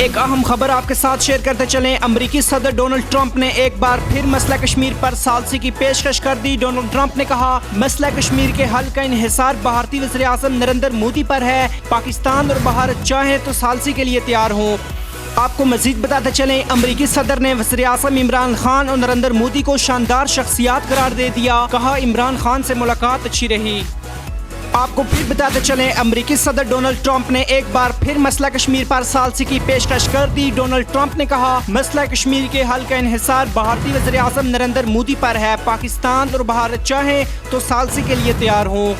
एक अहम खबर आपके साथ शेयर करते चलें। अमरीकी सदर डोनाल्ड ट्रंप ने एक बार फिर मसला कश्मीर पर सालसी की पेशकश कर दी। डोनाल्ड ट्रंप ने कहा, मसला कश्मीर के हल का इन्हिसार भारतीय वज़ीर आज़म नरेंद्र मोदी पर है। पाकिस्तान और भारत चाहे तो सालसी के लिए तैयार हों। आपको मजीद बताते चलें, अमरीकी सदर ने वज़ीर आज़म इमरान खान और नरेंद्र मोदी को शानदार शख्सियात करार दे दिया। कहा, इमरान खान से मुलाकात अच्छी रही। आपको फिर बताते चलें, अमरीकी सदर डोनाल्ड ट्रंप ने एक बार फिर मसला कश्मीर पर सालसी की पेशकश कर दी। डोनाल्ड ट्रंप ने कहा, मसला कश्मीर के हल का इन्हिसार भारतीय वज़ीर आज़म नरेंद्र मोदी पर है। पाकिस्तान और भारत चाहें तो सालसी के लिए तैयार हों।